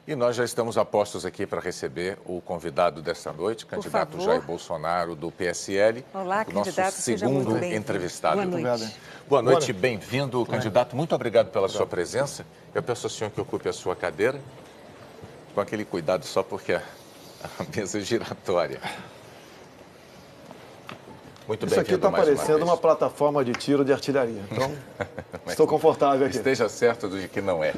E nós já estamos a postos aqui para receber o convidado desta noite, candidato Jair Bolsonaro, do PSL. Olá, candidato, nosso segundo entrevistado. Boa noite. Boa noite, bem-vindo, candidato. Muito obrigado pela sua presença. Eu peço ao senhor que ocupe a sua cadeira, com aquele cuidado só porque a mesa é giratória. Muito bem-vindo. Isso aqui está parecendo uma plataforma de tiro de artilharia, então estou confortável aqui. Esteja certo de que não é.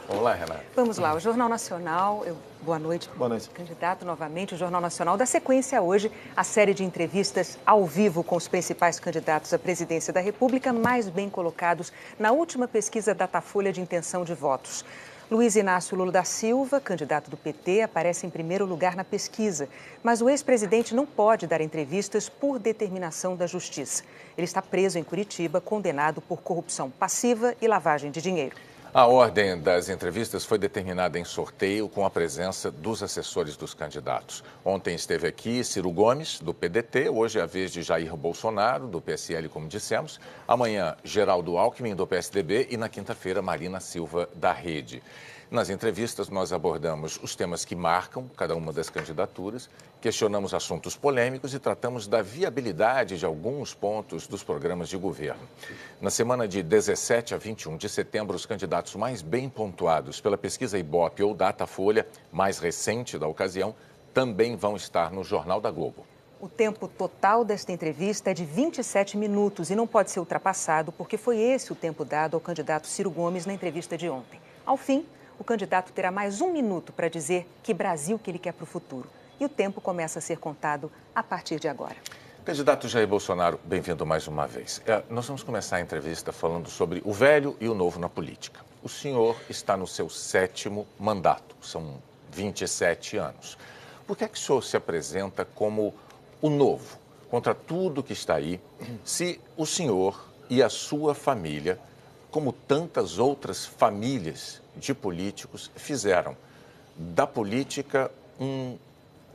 Vamos lá, Renata. Vamos lá, o Jornal Nacional, boa noite, candidato novamente, o Jornal Nacional dá sequência hoje à série de entrevistas ao vivo com os principais candidatos à presidência da República, mais bem colocados na última pesquisa Datafolha de intenção de votos. Luiz Inácio Lula da Silva, candidato do PT, aparece em primeiro lugar na pesquisa, mas o ex-presidente não pode dar entrevistas por determinação da Justiça. Ele está preso em Curitiba, condenado por corrupção passiva e lavagem de dinheiro. A ordem das entrevistas foi determinada em sorteio com a presença dos assessores dos candidatos. Ontem esteve aqui Ciro Gomes, do PDT, hoje é a vez de Jair Bolsonaro, do PSL, como dissemos. Amanhã, Geraldo Alckmin, do PSDB, e na quinta-feira, Marina Silva, da Rede. Nas entrevistas, nós abordamos os temas que marcam cada uma das candidaturas, questionamos assuntos polêmicos e tratamos da viabilidade de alguns pontos dos programas de governo. Na semana de 17 a 21 de setembro, os candidatos mais bem pontuados pela pesquisa Ibope ou Datafolha, mais recente da ocasião, também vão estar no Jornal da Globo. O tempo total desta entrevista é de 27 minutos e não pode ser ultrapassado porque foi esse o tempo dado ao candidato Ciro Gomes na entrevista de ontem. Ao fim, o candidato terá mais 1 minuto para dizer que Brasil que ele quer para o futuro. E o tempo começa a ser contado a partir de agora. Candidato Jair Bolsonaro, bem-vindo mais uma vez. Nós vamos começar a entrevista falando sobre o velho e o novo na política. O senhor está no seu 7º mandato, são 27 anos. Por que é que o senhor se apresenta como o novo, contra tudo que está aí, se o senhor e a sua família, como tantas outras famílias de políticos, fizeram da política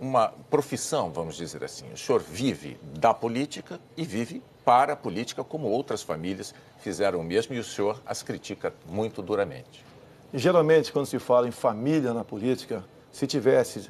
uma profissão, vamos dizer assim. O senhor vive da política e vive para a política, como outras famílias fizeram o mesmo, e o senhor as critica muito duramente. Geralmente, quando se fala em família na política, se tivesse,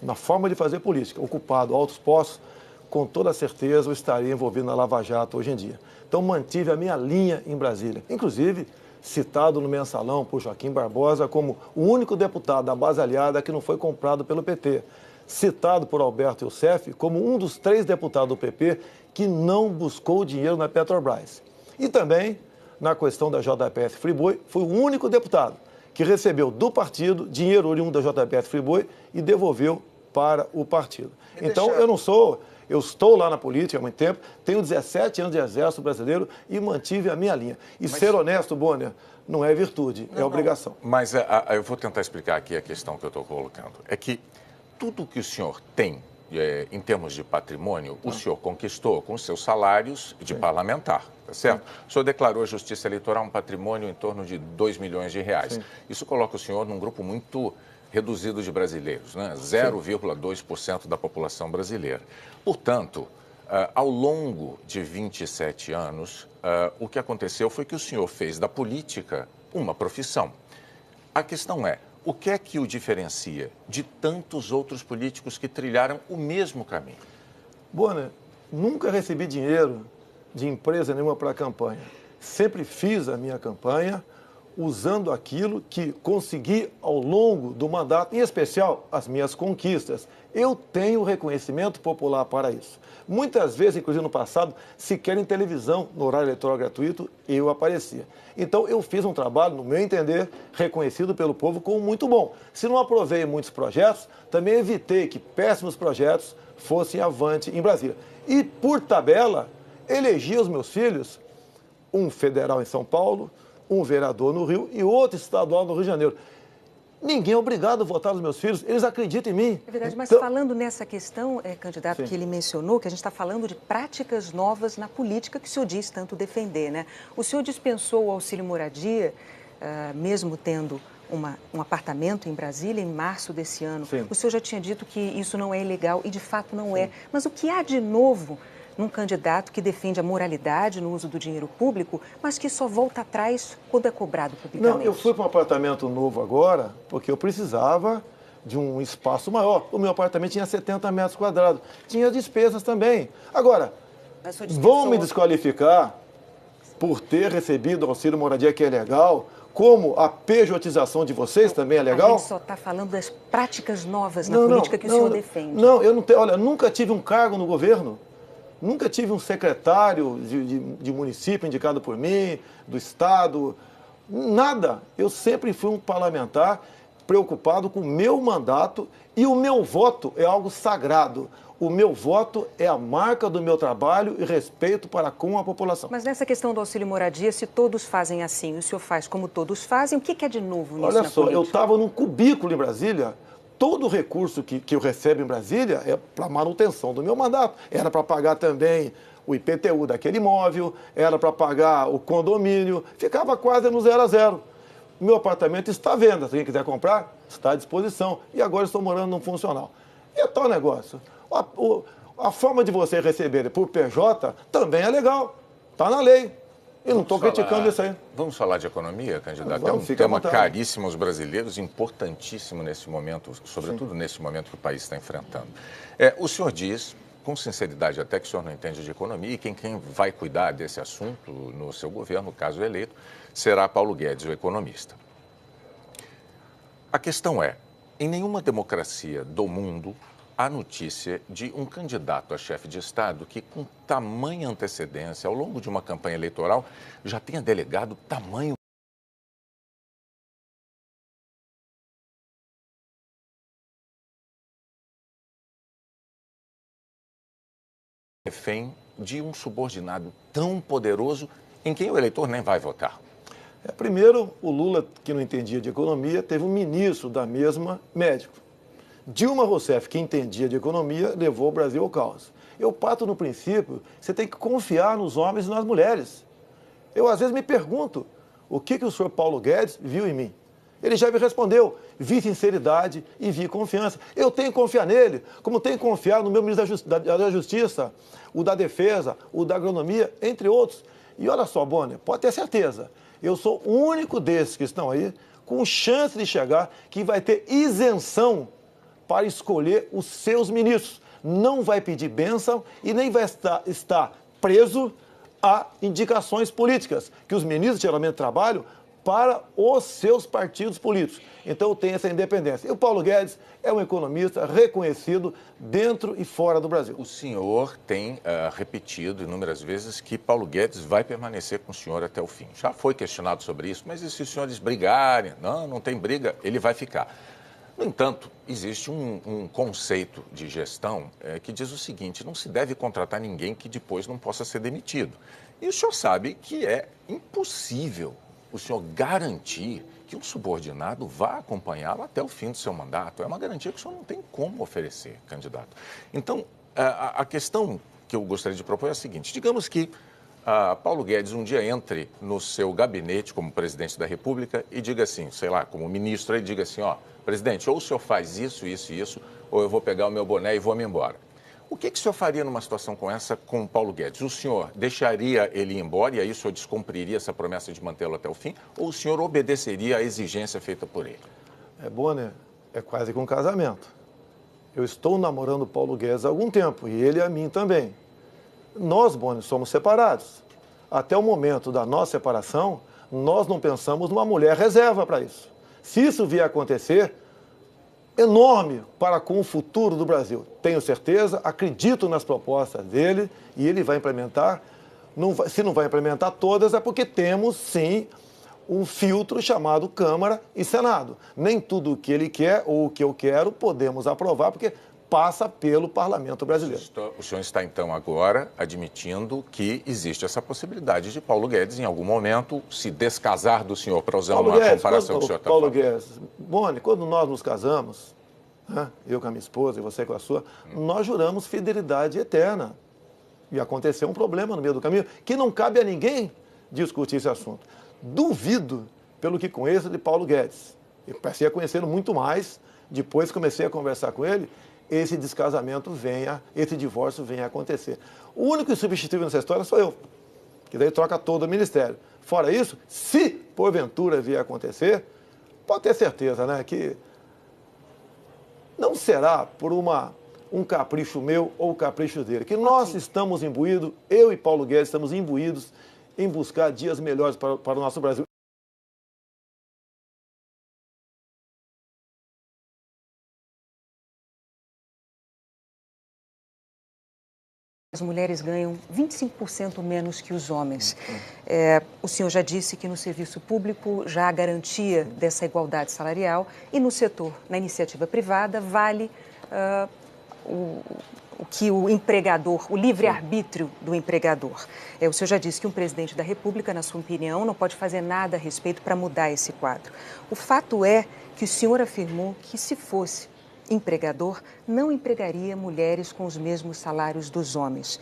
na forma de fazer política, ocupado altos postos, com toda certeza eu estaria envolvido na Lava Jato hoje em dia. Então, mantive a minha linha em Brasília. Inclusive, citado no mensalão por Joaquim Barbosa como o único deputado da base aliada que não foi comprado pelo PT. Citado por Alberto Youssef como um dos 3 deputados do PP que não buscou dinheiro na Petrobras. E também, na questão da JBS Friboi, foi o único deputado que recebeu do partido dinheiro oriundo da JBS Friboi e devolveu para o partido. Então, eu estou lá na política há muito tempo, tenho 17 anos de exército brasileiro e mantive a minha linha. E ser honesto, Bonner, não é virtude, é obrigação. Mas eu vou tentar explicar aqui a questão que eu estou colocando. É que tudo que o senhor tem, em termos de patrimônio, o senhor conquistou com seus salários de parlamentar, tá certo? O senhor declarou à Justiça Eleitoral um patrimônio em torno de 2 milhões de reais. Isso coloca o senhor num grupo muito reduzido de brasileiros, né? 0,2% da população brasileira. Portanto, ao longo de 27 anos, o que aconteceu foi que o senhor fez da política uma profissão. A questão é, o que é que o diferencia de tantos outros políticos que trilharam o mesmo caminho? Bonner, nunca recebi dinheiro de empresa nenhuma para a campanha. Sempre fiz a minha campanha usando aquilo que consegui ao longo do mandato, em especial as minhas conquistas. Eu tenho reconhecimento popular para isso. Muitas vezes, inclusive no passado, sequer em televisão, no horário eleitoral gratuito, eu aparecia. Então, eu fiz um trabalho, no meu entender, reconhecido pelo povo como muito bom. Se não aprovei muitos projetos, também evitei que péssimos projetos fossem avante em Brasília. E, por tabela, elegi os meus filhos, um federal em São Paulo, um vereador no Rio e outro estadual no Rio de Janeiro. Ninguém é obrigado a votar nos meus filhos, eles acreditam em mim. É verdade, mas então, falando nessa questão, candidato, que ele mencionou, que a gente está falando de práticas novas na política que o senhor diz tanto defender, né? O senhor dispensou o auxílio moradia, mesmo tendo um apartamento em Brasília em março desse ano. O senhor já tinha dito que isso não é ilegal e de fato não é. Mas o que há de novo num candidato que defende a moralidade no uso do dinheiro público, mas que só volta atrás quando é cobrado publicamente? Não, eu fui para um apartamento novo agora porque eu precisava de um espaço maior. O meu apartamento tinha 70 metros quadrados. Tinha despesas também. Agora, vão me desqualificar por ter recebido auxílio moradia, que é legal, como a pejotização de vocês também é legal? A gente só está falando das práticas novas na política que o senhor defende. Não, eu não tenho. Olha, nunca tive um cargo no governo. Nunca tive um secretário de município indicado por mim, do Estado. Nada. Eu sempre fui um parlamentar preocupado com o meu mandato e o meu voto é algo sagrado. O meu voto é a marca do meu trabalho e respeito para com a população. Mas nessa questão do auxílio moradia, se todos fazem assim, o senhor faz como todos fazem, o que é de novo nisso? Olha só, eu estava num cubículo em Brasília, todo o recurso que eu recebo em Brasília é para manutenção do meu mandato. Era para pagar também o IPTU daquele imóvel, era para pagar o condomínio, ficava quase no 0 a 0. Meu apartamento está à venda, se quem quiser comprar, está à disposição. E agora estou morando num funcional. E é tal negócio. A forma de você receber por PJ também é legal. Está na lei. E não estou criticando isso aí. Vamos falar de economia, candidato? Vamos, é um tema caríssimo aos brasileiros, importantíssimo nesse momento, sobretudo nesse momento que o país está enfrentando. O senhor diz, com sinceridade até, que o senhor não entende de economia, e quem vai cuidar desse assunto no seu governo, caso eleito, será Paulo Guedes, o economista. A questão é, em nenhuma democracia do mundo há notícia de um candidato a chefe de Estado que, com tamanha antecedência, ao longo de uma campanha eleitoral, já tenha delegado tamanho refém de um subordinado tão poderoso em quem o eleitor nem vai votar. Primeiro, o Lula, que não entendia de economia, teve um ministro da mesma médico. Dilma Rousseff, que entendia de economia, levou o Brasil ao caos. Eu parto no princípio, você tem que confiar nos homens e nas mulheres. Eu, às vezes, me pergunto, o que o senhor Paulo Guedes viu em mim? Ele já me respondeu, vi sinceridade e vi confiança. Eu tenho que confiar nele, como tenho que confiar no meu ministro da Justiça, o da Defesa, o da Agronomia, entre outros. E olha só, Bonner, pode ter certeza, eu sou o único desses que estão aí com chance de chegar que vai ter isenção para escolher os seus ministros. Não vai pedir bênção e nem vai estar preso a indicações políticas, que os ministros geralmente trabalham para os seus partidos políticos. Então tem essa independência. E o Paulo Guedes é um economista reconhecido dentro e fora do Brasil. O senhor tem repetido inúmeras vezes que Paulo Guedes vai permanecer com o senhor até o fim. Já foi questionado sobre isso, mas e se os senhores brigarem? Não tem briga, ele vai ficar. No entanto, existe um conceito de gestão que diz o seguinte, não se deve contratar ninguém que depois não possa ser demitido. E o senhor sabe que é impossível o senhor garantir que um subordinado vá acompanhá-lo até o fim do seu mandato. É uma garantia que o senhor não tem como oferecer, candidato. Então, a questão que eu gostaria de propor é a seguinte, digamos que Paulo Guedes um dia entre no seu gabinete como presidente da República e diga assim, sei lá, como ministro, ele diga assim, presidente, ou o senhor faz isso, isso e isso, ou eu vou pegar o meu boné e vou me embora. O que o senhor faria numa situação como essa com o Paulo Guedes? O senhor deixaria ele ir embora e aí o senhor descumpriria essa promessa de mantê-lo até o fim? Ou o senhor obedeceria à exigência feita por ele? Bonner, é quase que um casamento. Eu estou namorando o Paulo Guedes há algum tempo e ele a mim também. Nós, Bonner, somos separados. Até o momento da nossa separação, nós não pensamos numa mulher reserva para isso. Se isso vier a acontecer, enorme para com o futuro do Brasil. Tenho certeza, acredito nas propostas dele e ele vai implementar. Se não vai implementar todas, é porque temos, sim, um filtro chamado Câmara e Senado. Nem tudo o que ele quer ou o que eu quero podemos aprovar, porque passa pelo Parlamento brasileiro. O senhor está, então, agora admitindo que existe essa possibilidade de Paulo Guedes, em algum momento, se descasar do senhor, para usar uma comparação que o senhor está falando. Paulo Guedes, Bonner, quando nós nos casamos, eu com a minha esposa e você com a sua, nós juramos fidelidade eterna. E aconteceu um problema no meio do caminho, que não cabe a ninguém discutir esse assunto. Duvido, pelo que conheço de Paulo Guedes. Eu passei a conhecê-lo muito mais, depois comecei a conversar com ele, esse descasamento esse divórcio venha a acontecer. O único substituível nessa história sou eu, que daí troca todo o ministério. Fora isso, se porventura vier a acontecer, pode ter certeza, né, que não será por um capricho meu ou capricho dele, que nós estamos imbuídos, eu e Paulo Guedes estamos imbuídos em buscar dias melhores para o nosso Brasil. As mulheres ganham 25% menos que os homens. O senhor já disse que no serviço público já há garantia dessa igualdade salarial e no setor, na iniciativa privada, vale o que o empregador, o livre-arbítrio do empregador. O senhor já disse que um presidente da República, na sua opinião, não pode fazer nada a respeito para mudar esse quadro. O fato é que o senhor afirmou que, se fosse empregador, não empregaria mulheres com os mesmos salários dos homens.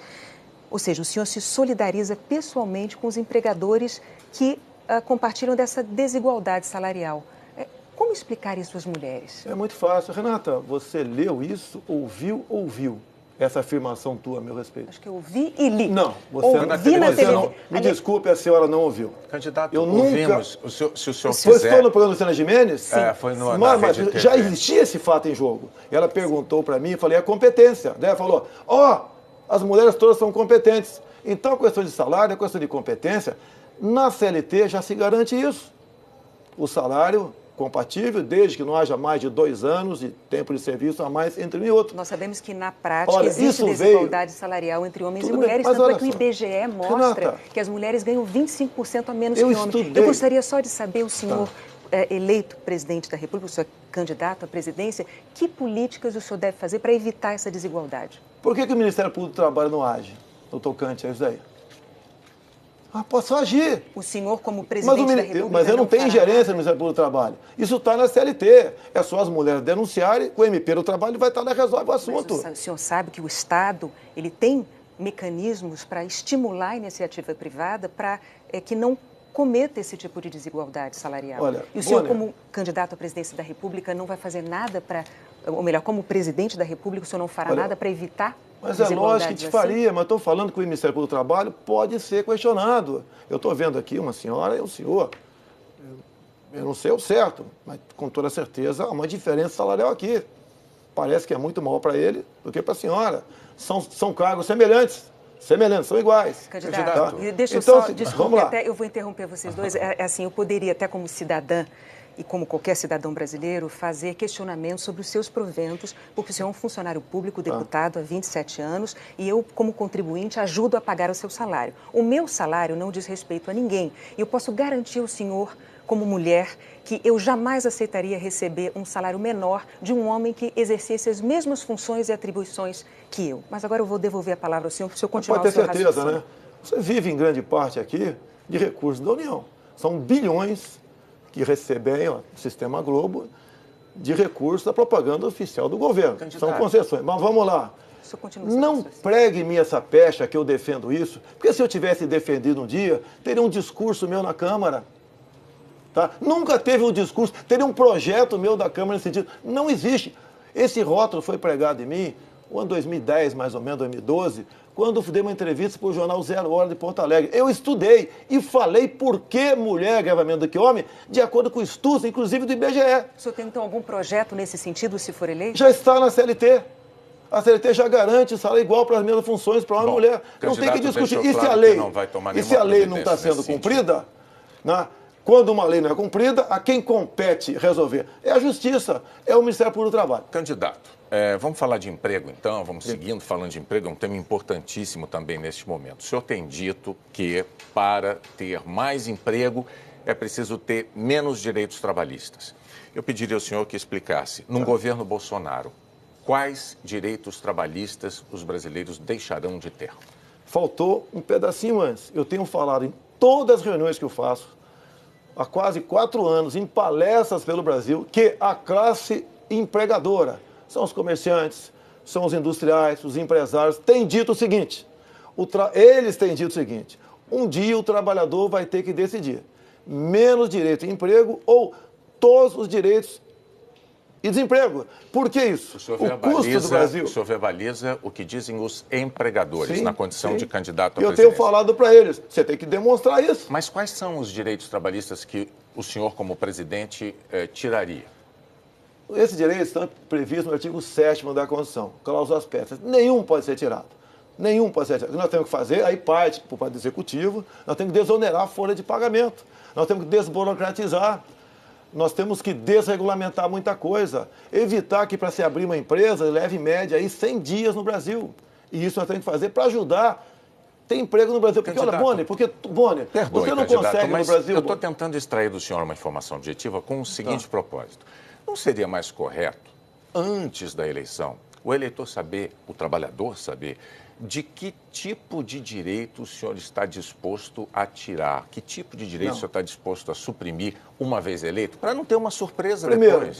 Ou seja, o senhor se solidariza pessoalmente com os empregadores que compartilham dessa desigualdade salarial. Como explicar isso às mulheres? É muito fácil. Renata, você leu isso, ouviu essa afirmação tua a meu respeito? Acho que eu ouvi e li. Não, você na televisão. Me desculpe, a senhora não ouviu. Candidato, eu ouvimos, nunca... se o senhor Foi quiser... no programa do Luciana Gimenez? Sim. Foi no mas já existia esse fato em jogo. E ela perguntou para mim, eu falei, é competência. Daí ela falou, as mulheres todas são competentes. Então, a questão de salário, a questão de competência, na CLT já se garante isso. O salário compatível, desde que não haja mais de 2 anos de tempo de serviço a mais entre um e outro. Nós sabemos que, na prática, existe desigualdade salarial entre homens e mulheres, tanto é que o IBGE mostra que as mulheres ganham 25% a menos que homens. Eu gostaria só de saber, o senhor eleito presidente da República, o senhor candidato à presidência, que políticas o senhor deve fazer para evitar essa desigualdade? Por que o Ministério Público do Trabalho não age no tocante a isso daí? Posso agir. O senhor, como presidente da República, mas eu não tenho ingerência no Ministério Público do Trabalho. Isso está na CLT. É só as mulheres denunciarem, o MP do Trabalho vai estar lá e resolve o assunto. Mas o senhor sabe que o Estado ele tem mecanismos para estimular a iniciativa privada para que não cometa esse tipo de desigualdade salarial. Olha, e o senhor, como candidato à presidência da República, não vai fazer nada para... Ou melhor, como presidente da República, o senhor não fará nada para evitar... Mas é lógico que te faria, mas estou falando que o Ministério Público do Trabalho pode ser questionado. Eu estou vendo aqui uma senhora e um senhor, eu não sei o certo, mas com toda certeza há uma diferença salarial aqui. Parece que é muito maior para ele do que para a senhora. São cargos semelhantes, são iguais. Candidato, deixa eu então, só, desculpe, eu vou interromper vocês dois. Assim, eu poderia até como cidadã, e como qualquer cidadão brasileiro, fazer questionamentos sobre os seus proventos, porque o senhor é um funcionário público, deputado há 27 anos, e eu, como contribuinte, ajudo a pagar o seu salário. O meu salário não diz respeito a ninguém. E eu posso garantir ao senhor, como mulher, que eu jamais aceitaria receber um salário menor de um homem que exercesse as mesmas funções e atribuições que eu. Mas agora eu vou devolver a palavra ao senhor, para o senhor continuar o seu raciocínio. Pode ter certeza, né? Você vive, em grande parte aqui, de recursos da União. São bilhões que recebem o Sistema Globo de recursos da propaganda oficial do governo. Candidato. São concessões. Mas vamos lá. Não pregue em mim essa pecha que eu defendo isso, porque se eu tivesse defendido um dia, teria um discurso meu na Câmara. Tá? Nunca teve um discurso, teria um projeto meu da Câmara nesse sentido. Não existe. Esse rótulo foi pregado em mim, no ano 2010, mais ou menos, 2012, quando eu dei uma entrevista para o jornal 0 Hora de Porto Alegre. Eu estudei e falei por que mulher ganha menos do que homem, de acordo com estudos, inclusive do IBGE. O senhor tem, então, algum projeto nesse sentido, se for eleito? Já está na CLT. A CLT já garante salário igual para as mesmas funções para homem e mulher. Não tem que discutir. E se a lei não está sendo cumprida, né? Quando uma lei não é cumprida, a quem compete resolver é a Justiça, é o Ministério Público do Trabalho. Candidato, vamos falar de emprego, então, vamos seguindo falando de emprego, é um tema importantíssimo também neste momento. O senhor tem dito que para ter mais emprego é preciso ter menos direitos trabalhistas. Eu pediria ao senhor que explicasse, num governo Bolsonaro, quais direitos trabalhistas os brasileiros deixarão de ter? Faltou um pedacinho antes. Eu tenho falado em todas as reuniões que eu faço, há quase 4 anos, em palestras pelo Brasil, que a classe empregadora, são os comerciantes, são os industriais, os empresários, têm dito o seguinte, eles têm dito o seguinte, um dia o trabalhador vai ter que decidir, menos direito de emprego ou todos os direitos e desemprego. Por que isso? O custo do Brasil. O senhor verbaliza o que dizem os empregadores na condição de candidato à presidência. Eu tenho falado para eles, você tem que demonstrar isso. Mas quais são os direitos trabalhistas que o senhor, como presidente, tiraria? Esses direitos estão previstos no artigo 7º da Constituição, cláusulas pétreas. Nenhum pode ser tirado. Nenhum pode ser tirado. O que nós temos que fazer, aí parte por parte do Executivo, nós temos que desonerar a folha de pagamento. Nós temos que desburocratizar. Nós temos que desregulamentar muita coisa. Evitar que para se abrir uma empresa leve em média aí 100 dias no Brasil. E isso nós temos que fazer para ajudar. Tem emprego no Brasil. Porque, olha, Boni, você não consegue no Brasil... Eu estou tentando extrair do senhor uma informação objetiva com o seguinte propósito. Não seria mais correto, antes da eleição, o eleitor saber, o trabalhador saber, de que tipo de direito o senhor está disposto a tirar? Que tipo de direito o senhor está disposto a suprimir uma vez eleito? Para não ter uma surpresa depois.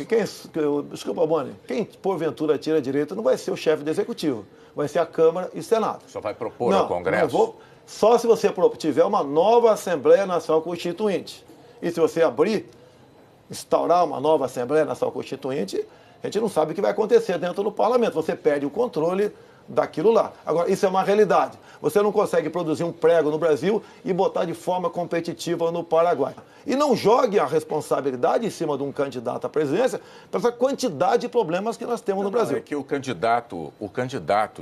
Desculpa, Boni, quem porventura tira direito não vai ser o chefe do Executivo, vai ser a Câmara e o Senado. Só vai propor ao Congresso? Só se você tiver uma nova Assembleia Nacional Constituinte. E se você instaurar uma nova Assembleia Nacional Constituinte, a gente não sabe o que vai acontecer dentro do parlamento. Você perde o controle daquilo lá. Agora, isso é uma realidade. Você não consegue produzir um prego no Brasil e botar de forma competitiva no Paraguai. E não jogue a responsabilidade em cima de um candidato à presidência para essa quantidade de problemas que nós temos no Brasil. É que o candidato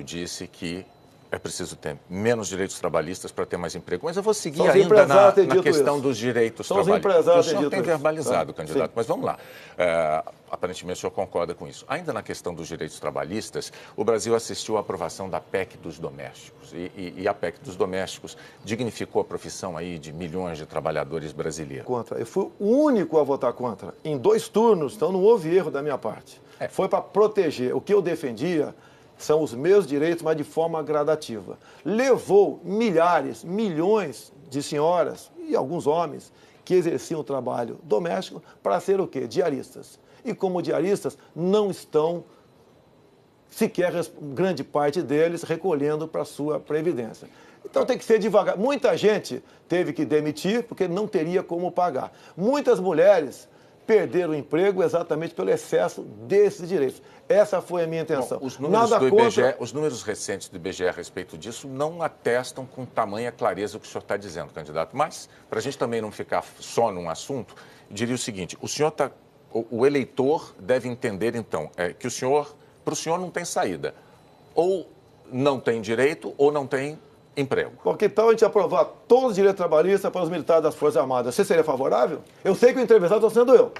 disse que é preciso ter menos direitos trabalhistas para ter mais emprego. Mas eu vou seguir ainda na questão dos direitos trabalhistas. O senhor tem verbalizado, candidato, mas vamos lá. Aparentemente o senhor concorda com isso. Ainda na questão dos direitos trabalhistas, o Brasil assistiu à aprovação da PEC dos domésticos. E a PEC dos domésticos dignificou a profissão aí de milhões de trabalhadores brasileiros. Contra. Eu fui o único a votar contra. Em 2 turnos, então não houve erro da minha parte. Foi para proteger. O que eu defendia são os meus direitos, mas de forma gradativa. Levou milhares, milhões de senhoras e alguns homens que exerciam o trabalho doméstico para ser o quê? Diaristas. E como diaristas, não estão, sequer grande parte deles, recolhendo para a sua previdência. Então tem que ser devagar. Muita gente teve que demitir porque não teria como pagar. Muitas mulheres perderam o emprego exatamente pelo excesso desses direitos. Essa foi a minha intenção. Bom, os números recentes do IBGE a respeito disso não atestam com tamanha clareza o que o senhor está dizendo, candidato. Mas, para a gente também não ficar só num assunto, eu diria o seguinte, o eleitor deve entender, então, que para o senhor não tem saída. Ou não tem direito ou não tem emprego. Porque então a gente aprovar todos os direitos trabalhistas para os militares das Forças Armadas. Você seria favorável? Eu sei que o entrevistado está sendo eu.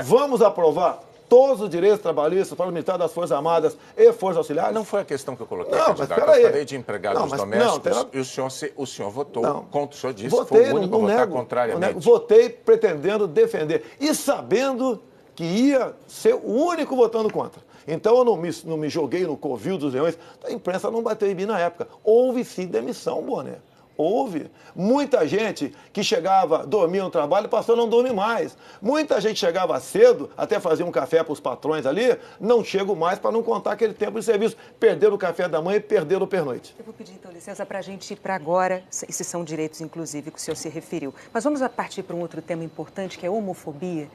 Vamos aprovar todos os direitos trabalhistas para os militares das Forças Armadas e Forças Auxiliares? Não foi a questão que eu coloquei, candidato. Eu falei de empregados domésticos e o senhor votou contra. O senhor disse que foi o único a votar contrariamente. Votei pretendendo defender e sabendo que ia ser o único votando contra. Então eu não me joguei no covil dos leões. A imprensa não bateu em mim na época. Houve sim demissão, Boné. Houve. Muita gente que chegava, dormia no trabalho, passou a não dormir mais. Muita gente chegava cedo, até fazia um café para os patrões ali, não chego mais para não contar aquele tempo de serviço. Perderam o café da manhã e perderam o pernoite. Eu vou pedir, então, licença para a gente ir para agora, esses são direitos, inclusive, que o senhor se referiu. Mas vamos partir para um outro tema importante, que é a homofobia.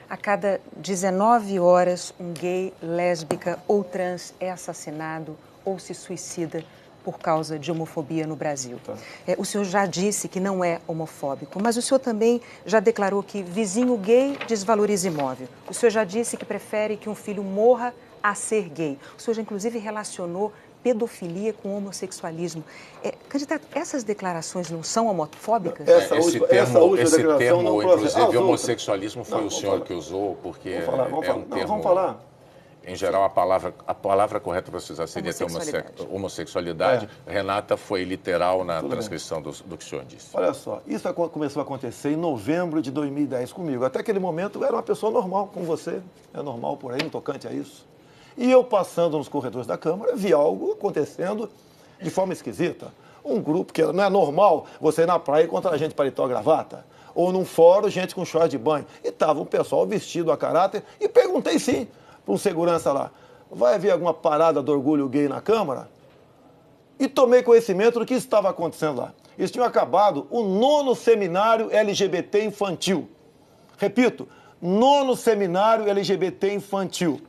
A cada 19 horas, um gay, lésbica ou trans é assassinado ou se suicida por causa de homofobia no Brasil. O senhor já disse que não é homofóbico, mas o senhor também já declarou que vizinho gay desvaloriza imóvel. O senhor já disse que prefere que um filho morra a ser gay. O senhor já, inclusive, relacionou pedofilia com homossexualismo. Candidato, essas declarações não são homofóbicas? Esse termo, inclusive, homossexualismo foi o senhor que usou, porque vamos falar. Em geral, a palavra correta para se usar seria ter homossexualidade. Renata foi literal na transcrição do que o senhor disse. Olha só, isso começou a acontecer em novembro de 2010 comigo. Até aquele momento eu era uma pessoa normal, como você. É normal por aí, no tocante a isso. E eu passando nos corredores da Câmara, vi algo acontecendo de forma esquisita. Um grupo que não é normal você ir na praia e encontrar gente de paletó e gravata. Ou num fórum, gente com short de banho. E estava um pessoal vestido a caráter. E perguntei sim para um segurança lá, vai haver alguma parada do orgulho gay na Câmara? E tomei conhecimento do que estava acontecendo lá. Eles tinham acabado o 9º seminário LGBT infantil. Repito, 9º seminário LGBT infantil.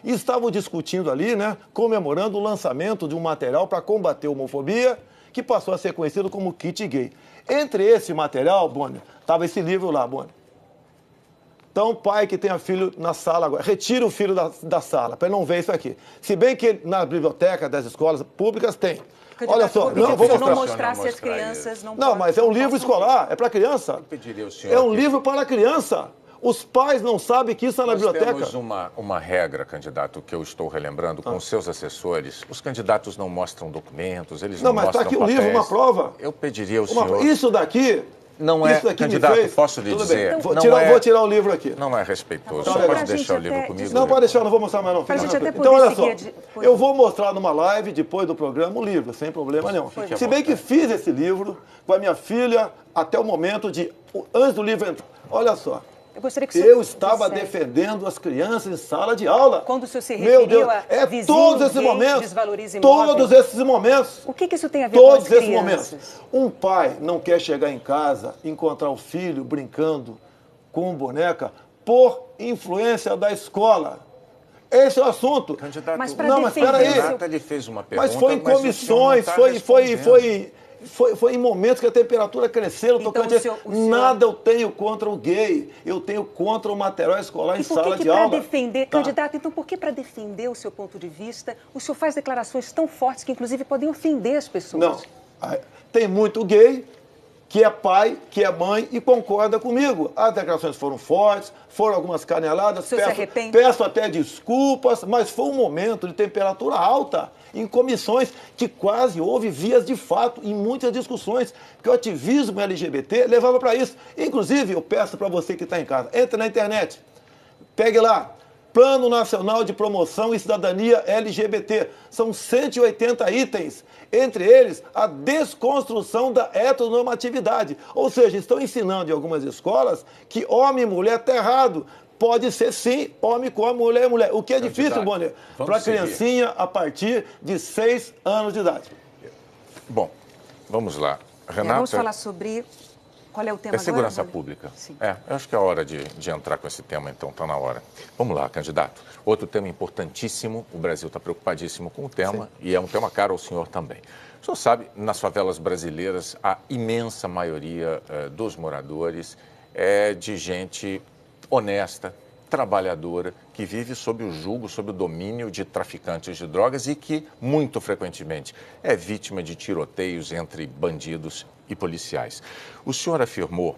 e estavam discutindo ali, né, comemorando o lançamento de um material para combater a homofobia, que passou a ser conhecido como kit gay. Entre esse material, Bonner, estava esse livro lá, Bonner. Então, pai que tenha filho na sala agora, retira o filho da sala, para ele não ver isso aqui. Se bem que na biblioteca das escolas públicas tem. Olha só, não, vou mostrar. Não mostrar se as crianças não mas é um livro escolar, é para criança. Eu pediria ao senhor é um livro para criança. Os pais não sabem que isso é na biblioteca. Nós temos uma regra, candidato, que eu estou relembrando com os seus assessores. Os candidatos não mostram documentos, eles não mostram papéis. Não, mas está aqui o livro, uma prova. Eu pediria ao senhor... Isso daqui... Não é, candidato, posso lhe dizer... Vou tirar o livro aqui. Não é respeitoso. Só pode deixar o livro comigo? Não, pode deixar, não vou mostrar mais não. Então, olha só, eu vou mostrar numa live, depois do programa, o livro, sem problema nenhum. Se bem que fiz esse livro com a minha filha até o momento antes do livro entrar. Olha só. Eu estava defendendo as crianças em sala de aula. Quando o senhor se referiu a todos esses momentos, todos esses momentos. O que isso tem a ver com as crianças? Todos esses momentos. Um pai não quer chegar em casa e encontrar o filho brincando com boneca por influência da escola. Esse é o assunto. Candidato, mas espera aí. Ele fez uma pergunta, mas foi em comissões, foi em momentos que a temperatura cresceu, então, nada eu tenho contra o gay, eu tenho contra o material escolar em sala de aula. Candidato, então por que para defender o seu ponto de vista, o senhor faz declarações tão fortes que inclusive podem ofender as pessoas? Não, tem muito gay que é pai, que é mãe e concorda comigo. As declarações foram fortes, foram algumas caneladas, peço até desculpas, mas foi um momento de temperatura alta em comissões que quase houve vias de fato em muitas discussões, porque o ativismo LGBT levava para isso. Inclusive, eu peço para você que está em casa, entre na internet, pegue lá, Plano Nacional de Promoção e Cidadania LGBT. São 180 itens, entre eles a desconstrução da heteronormatividade. Ou seja, estão ensinando em algumas escolas que homem e mulher está errado. Pode ser sim, homem com homem, mulher é mulher. O que é difícil, Bonner, para criancinha a partir de 6 anos de idade. Bom, vamos lá. Renata... Vamos falar sobre... Qual é o tema agora? Segurança pública. Sim. Eu acho que é a hora de entrar com esse tema, então, está na hora. Vamos lá, candidato. Outro tema importantíssimo, o Brasil está preocupadíssimo com o tema, sim, e é um tema caro ao senhor também. O senhor sabe, nas favelas brasileiras, a imensa maioria dos moradores é de gente honesta, trabalhadora, que vive sob o jugo, sob o domínio de traficantes de drogas e que, muito frequentemente, é vítima de tiroteios entre bandidos e policiais. O senhor afirmou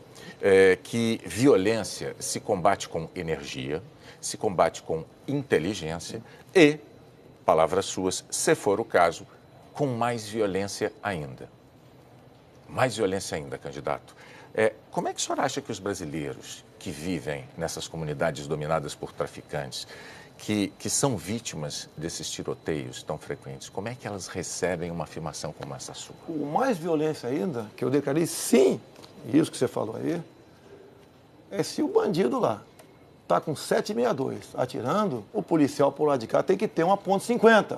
que violência se combate com energia, se combate com inteligência e, palavras suas, se for o caso, com mais violência ainda. Mais violência ainda, candidato. Como é que o senhor acha que os brasileiros que vivem nessas comunidades dominadas por traficantes, que são vítimas desses tiroteios tão frequentes, como é que elas recebem uma afirmação como essa sua? O mais violência ainda, que eu declarei sim, isso que você falou aí, é se o bandido lá está com 7,62 atirando, o policial por lá de cá tem que ter uma .50.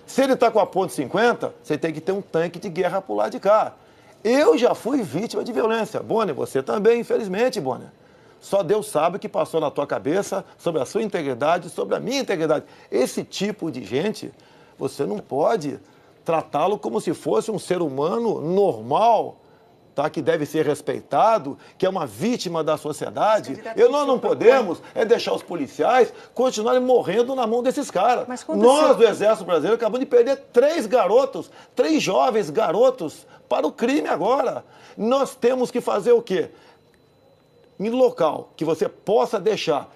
Se ele está com a .50, você tem que ter um tanque de guerra por lá de cá. Eu já fui vítima de violência. Bonner, você também, infelizmente, Bonner. Só Deus sabe o que passou na tua cabeça sobre a sua integridade, sobre a minha integridade. Esse tipo de gente, você não pode tratá-lo como se fosse um ser humano normal, tá? Que deve ser respeitado, que é uma vítima da sociedade. Nós não podemos deixar os policiais continuarem morrendo na mão desses caras. Nós, do Exército Brasileiro, acabamos de perder 3 garotos, 3 jovens garotos para o crime agora. Nós temos que fazer o quê? Em local que você possa deixar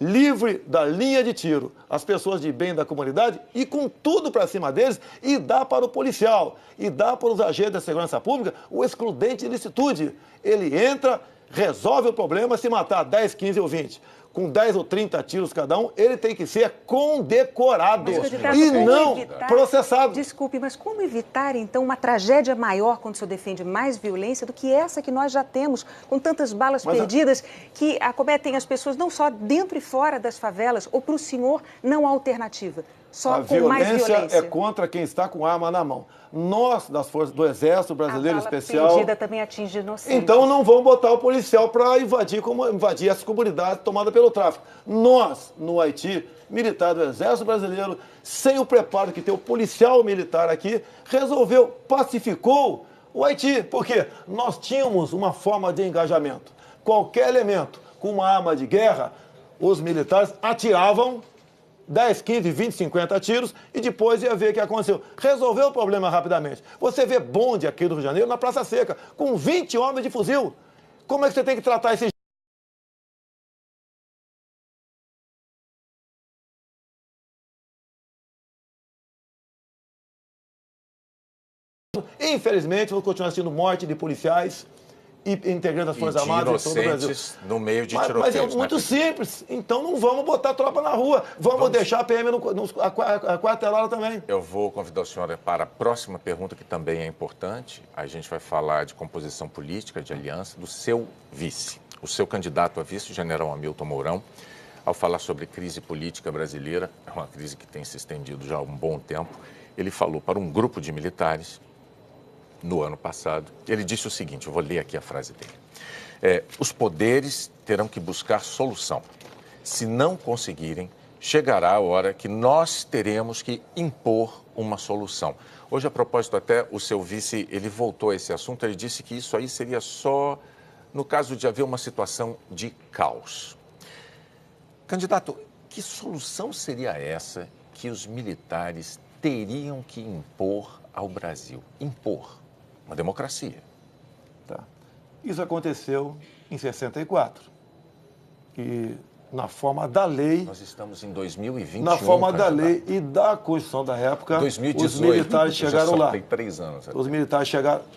livre da linha de tiro as pessoas de bem da comunidade e com tudo para cima deles e dá para o policial e dá para os agentes da segurança pública o excludente de ilicitude. Ele entra, resolve o problema, se matar 10, 15 ou 20, com 10 ou 30 tiros cada um, ele tem que ser condecorado e não processado. Desculpe, mas como evitar, então, uma tragédia maior quando o senhor defende mais violência do que essa que nós já temos, com tantas balas perdidas que acometem as pessoas não só dentro e fora das favelas, ou para o senhor não há alternativa? só com mais violência. A violência é contra quem está com arma na mão. Nós, das forças do Exército Brasileiro Especial... A bala perdida também atinge inocentes. Então não vão botar o policial para invadir essa comunidade tomada pelo tráfico. Nós, no Haiti, militar do Exército Brasileiro, sem o preparo que tem o policial militar aqui, resolveu, pacificou o Haiti. Porque nós tínhamos uma forma de engajamento. Qualquer elemento com uma arma de guerra, os militares atiravam 10, 15, 20, 50 tiros e depois ia ver o que aconteceu. Resolveu o problema rapidamente. Você vê bonde aqui do Rio de Janeiro, na Praça Seca, com 20 homens de fuzil. Como é que você tem que tratar esse... Infelizmente, vou continuar assistindo morte de policiais e integrantes das Forças Armadas em todo o Brasil. No meio de tiroteios. Mas é muito simples. Então não vamos botar tropa na rua. Vamos deixar a PM a quartelada também. Eu vou convidar o senhor para a próxima pergunta, que também é importante. A gente vai falar de composição política, de aliança, do seu vice. O seu candidato a vice, o general Hamilton Mourão, ao falar sobre crise política brasileira, é uma crise que tem se estendido já há um bom tempo, ele falou para um grupo de militares no ano passado. Ele disse o seguinte, eu vou ler aqui a frase dele. Os poderes terão que buscar solução. Se não conseguirem, chegará a hora que nós teremos que impor uma solução. Hoje, a propósito, até o seu vice, ele voltou a esse assunto, ele disse que isso aí seria só no caso de haver uma situação de caos. Candidato, que solução seria essa que os militares teriam que impor ao Brasil? Impor uma democracia. Tá. Isso aconteceu em 64. E na forma da lei... Nós estamos em 2021. Na forma da lei e da Constituição da época, 2018, os militares chegaram lá. Tem 3 anos. Os militares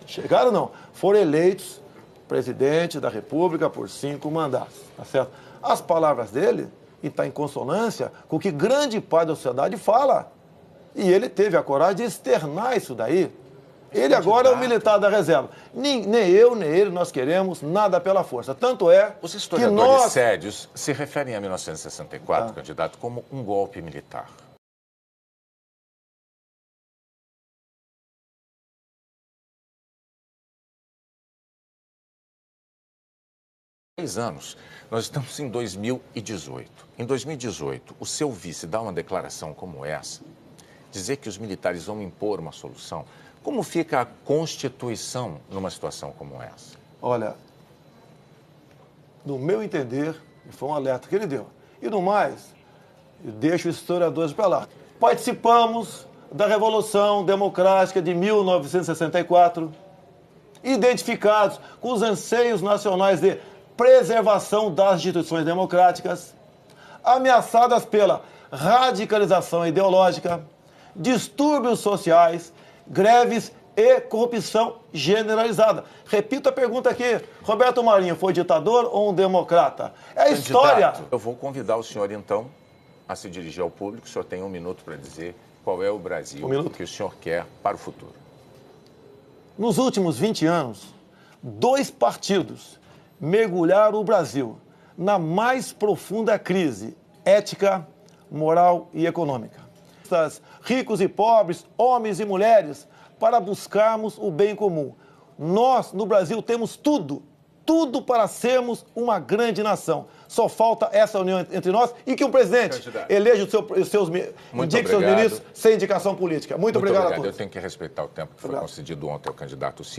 chegaram não, foram eleitos presidente da República por 5 mandatos, tá certo? As palavras dele estão em consonância com o que grande parte da sociedade fala. E ele teve a coragem de externar isso daí. Ele agora é o militar da reserva. Nem eu, nem ele, nós queremos nada pela força. Tanto é os historiadores sérios se referem a 1964, candidato, como um golpe militar. Anos. Nós estamos em 2018. Em 2018, o seu vice dá uma declaração como essa, dizer que os militares vão impor uma solução. Como fica a Constituição numa situação como essa? Olha, no meu entender, foi um alerta que ele deu. E no mais, eu deixo os historiadores para lá. Participamos da Revolução Democrática de 1964, identificados com os anseios nacionais de preservação das instituições democráticas, ameaçadas pela radicalização ideológica, distúrbios sociais, greves e corrupção generalizada. Repito a pergunta aqui, Roberto Marinho foi ditador ou um democrata? É a história. Eu vou convidar o senhor, então, a se dirigir ao público. O senhor tem 1 minuto para dizer qual é o Brasil que o senhor quer para o futuro. Nos últimos 20 anos, 2 partidos mergulharam o Brasil na mais profunda crise ética, moral e econômica. Ricos e pobres, homens e mulheres, para buscarmos o bem comum. Nós, no Brasil, temos tudo para sermos uma grande nação. Só falta essa união entre nós e que o presidente eleja indique seus ministros sem indicação política. Muito obrigado a todos. Eu tenho que respeitar o tempo que foi concedido ontem ao candidato Ciro.